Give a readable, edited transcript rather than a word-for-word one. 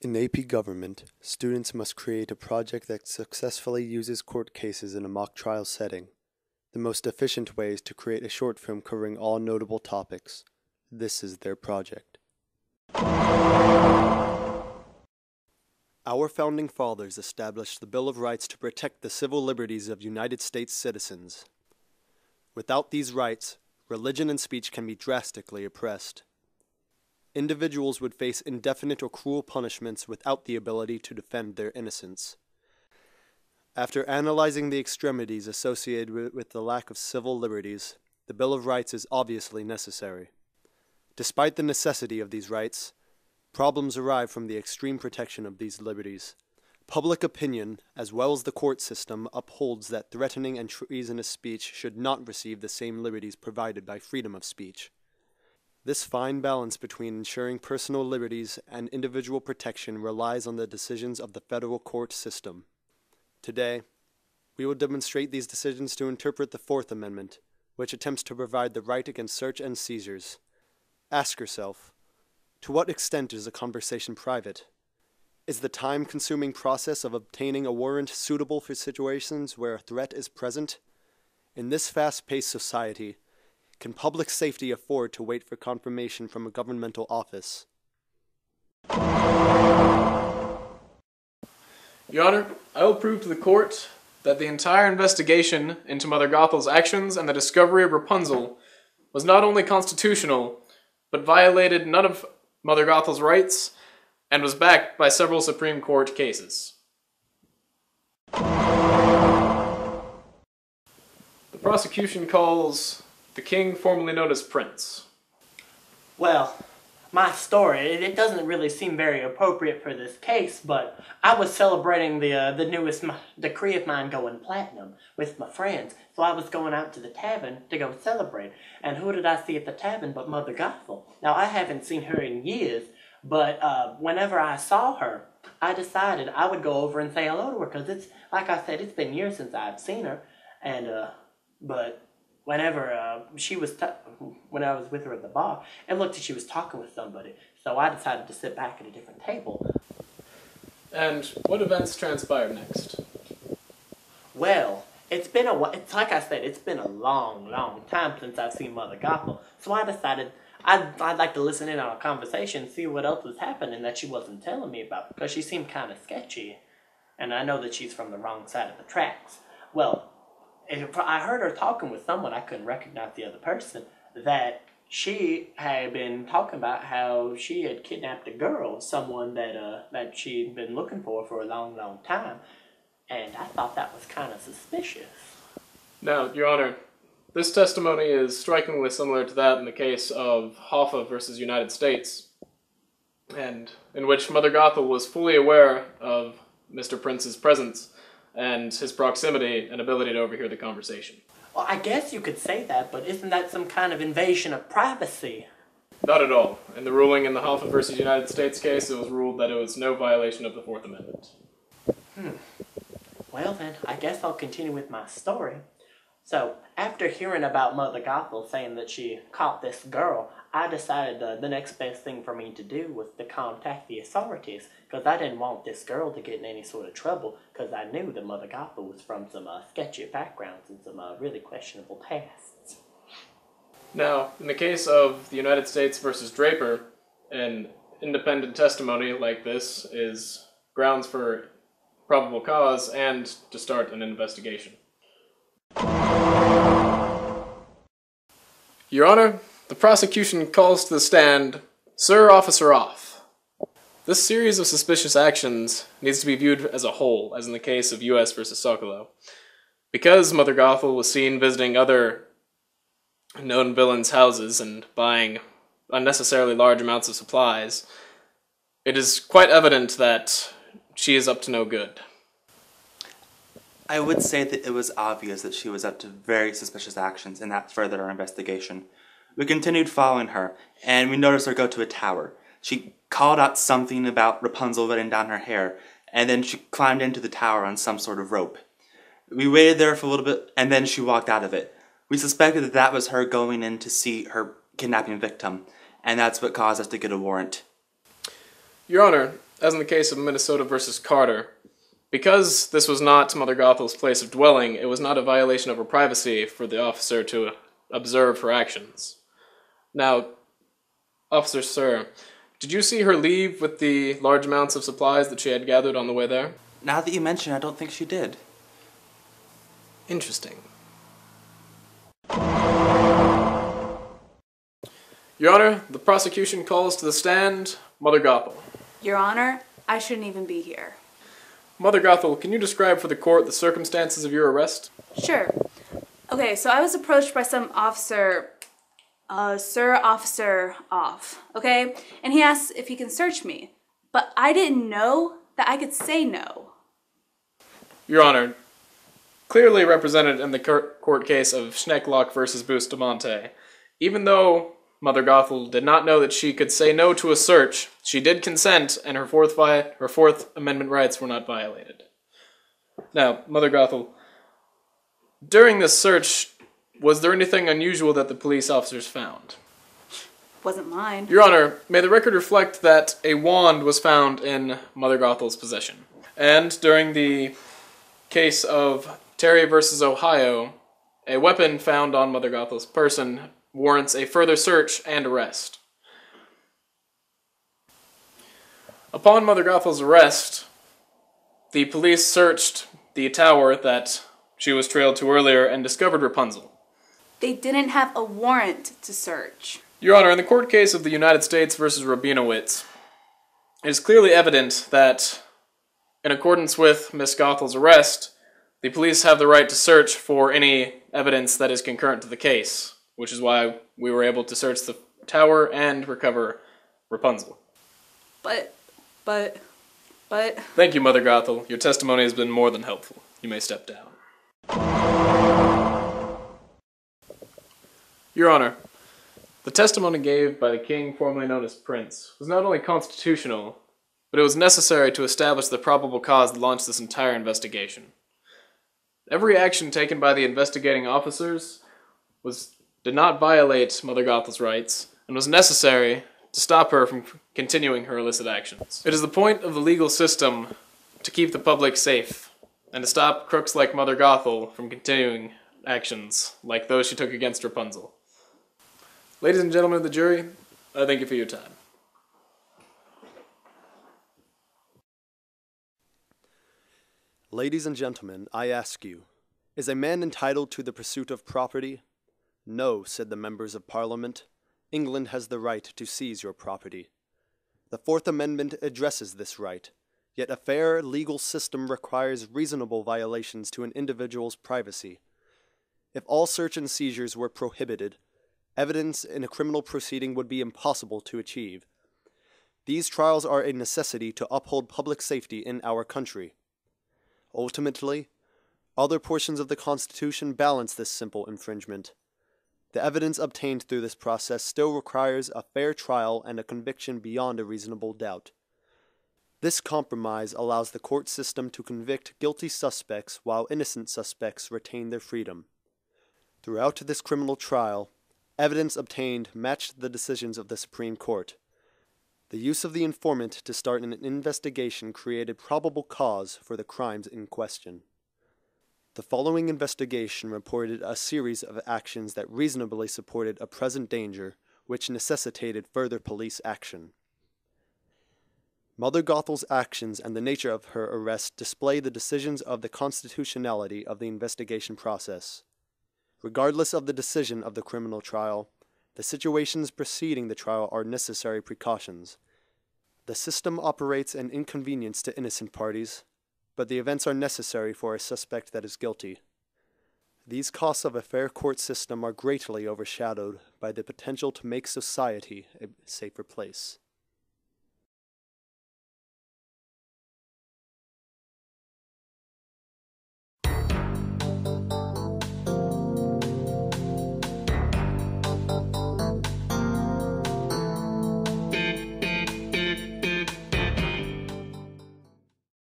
In AP Government, students must create a project that successfully uses court cases in a mock trial setting. The most efficient way is to create a short film covering all notable topics. This is their project. Our founding fathers established the Bill of Rights to protect the civil liberties of United States citizens. Without these rights, religion and speech can be drastically oppressed. Individuals would face indefinite or cruel punishments without the ability to defend their innocence. After analyzing the extremities associated with the lack of civil liberties, the Bill of Rights is obviously necessary. Despite the necessity of these rights, problems arise from the extreme protection of these liberties. Public opinion, as well as the court system, upholds that threatening and treasonous speech should not receive the same liberties provided by freedom of speech. This fine balance between ensuring personal liberties and individual protection relies on the decisions of the federal court system. Today, we will demonstrate these decisions to interpret the Fourth Amendment, which attempts to provide the right against search and seizures. Ask yourself, to what extent is a conversation private? Is the time-consuming process of obtaining a warrant suitable for situations where a threat is present? In this fast-paced society, can public safety afford to wait for confirmation from a governmental office? Your Honor, I will prove to the court that the entire investigation into Mother Gothel's actions and the discovery of Rapunzel was not only constitutional, but violated none of Mother Gothel's rights and was backed by several Supreme Court cases. The prosecution calls the king, formerly known as Prince. Well, my story, it doesn't really seem very appropriate for this case, but I was celebrating the newest decree of mine going platinum with my friends, so I was going out to the tavern to go celebrate. And who did I see at the tavern but Mother Gothel? Now, I haven't seen her in years, but whenever I saw her, I decided I would go over and say hello to her, because it's, like I said, it's been years since I've seen her, and, but whenever when I was with her at the bar, it looked like she was talking with somebody, so I decided to sit back at a different table. And what events transpired next? Well, it's been a while. It's like I said, it's been a long, long time since I've seen Mother Gothel, so I decided I'd like to listen in on a conversation, see what else was happening that she wasn't telling me about, because she seemed kind of sketchy, and I know that she's from the wrong side of the tracks. Well, I heard her talking with someone, I couldn't recognize the other person, that she had been talking about how she had kidnapped a girl, someone that she'd been looking for a long, long time, and I thought that was kind of suspicious. Now, Your Honor, this testimony is strikingly similar to that in the case of Hoffa versus United States, and in which Mother Gothel was fully aware of Mr. Prince's presence and his proximity and ability to overhear the conversation. Well, I guess you could say that, but isn't that some kind of invasion of privacy? Not at all. In the ruling in the Hoffa versus United States case, it was ruled that it was no violation of the Fourth Amendment. Well then, I guess I'll continue with my story. So, after hearing about Mother Gothel saying that she caught this girl, I decided the next best thing for me to do was to contact the authorities, because I didn't want this girl to get in any sort of trouble, because I knew that Mother Gothel was from some sketchy backgrounds and some really questionable pasts. Now, in the case of the United States versus Draper, an independent testimony like this is grounds for probable cause and to start an investigation. Your Honor, the prosecution calls to the stand, Sir Officer Off. This series of suspicious actions needs to be viewed as a whole, as in the case of U.S. versus Socolow. Because Mother Gothel was seen visiting other known villains' houses and buying unnecessarily large amounts of supplies, it is quite evident that she is up to no good. I would say that it was obvious that she was up to very suspicious actions, and that furthered our investigation. We continued following her, and we noticed her go to a tower. She called out something about Rapunzel letting down her hair, and then she climbed into the tower on some sort of rope. We waited there for a little bit, and then she walked out of it. We suspected that that was her going in to see her kidnapping victim, and that's what caused us to get a warrant. Your Honor, as in the case of Minnesota versus Carter, because this was not Mother Gothel's place of dwelling, it was not a violation of her privacy for the officer to observe her actions. Now, Officer Sir, did you see her leave with the large amounts of supplies that she had gathered on the way there? Now that you mention, I don't think she did. Interesting. Your Honor, the prosecution calls to the stand Mother Gothel. Your Honor, I shouldn't even be here. Mother Gothel, can you describe for the court the circumstances of your arrest? Sure. Okay, so I was approached by some officer, Sir Officer Off, okay? And he asked if he can search me. But I didn't know that I could say no. Your Honor, clearly represented in the court case of Schnecklock versus Bustamante, even though Mother Gothel did not know that she could say no to a search, she did consent, and her Fourth Amendment rights were not violated. Now, Mother Gothel, during this search, was there anything unusual that the police officers found? Wasn't mine. Your Honor, may the record reflect that a wand was found in Mother Gothel's possession. And during the case of Terry versus Ohio, a weapon found on Mother Gothel's person warrants a further search and arrest. Upon Mother Gothel's arrest, the police searched the tower that she was trailed to earlier and discovered Rapunzel. They didn't have a warrant to search. Your Honor, in the court case of the United States versus Rabinowitz, it is clearly evident that, in accordance with Miss Gothel's arrest, the police have the right to search for any evidence that is concurrent to the case, which is why we were able to search the tower and recover Rapunzel. But... Thank you, Mother Gothel. Your testimony has been more than helpful. You may step down. Your Honor, the testimony gave by the king formerly known as Prince was not only constitutional, but it was necessary to establish the probable cause that launched this entire investigation. Every action taken by the investigating officers did not violate Mother Gothel's rights, and was necessary to stop her from continuing her illicit actions. It is the point of the legal system to keep the public safe, and to stop crooks like Mother Gothel from continuing actions like those she took against Rapunzel. Ladies and gentlemen of the jury, I thank you for your time. Ladies and gentlemen, I ask you, is a man entitled to the pursuit of property? No, said the members of Parliament. England has the right to seize your property. The Fourth Amendment addresses this right, yet a fair legal system requires reasonable violations to an individual's privacy. If all search and seizures were prohibited, evidence in a criminal proceeding would be impossible to achieve. These trials are a necessity to uphold public safety in our country. Ultimately, other portions of the Constitution balance this simple infringement. The evidence obtained through this process still requires a fair trial and a conviction beyond a reasonable doubt. This compromise allows the court system to convict guilty suspects while innocent suspects retain their freedom. Throughout this criminal trial, evidence obtained matched the decisions of the Supreme Court. The use of the informant to start an investigation created probable cause for the crimes in question. The following investigation reported a series of actions that reasonably supported a present danger, which necessitated further police action. Mother Gothel's actions and the nature of her arrest display the decisions of the constitutionality of the investigation process. Regardless of the decision of the criminal trial, the situations preceding the trial are necessary precautions. The system operates an inconvenience to innocent parties, but the events are necessary for a suspect that is guilty. These costs of a fair court system are greatly overshadowed by the potential to make society a safer place.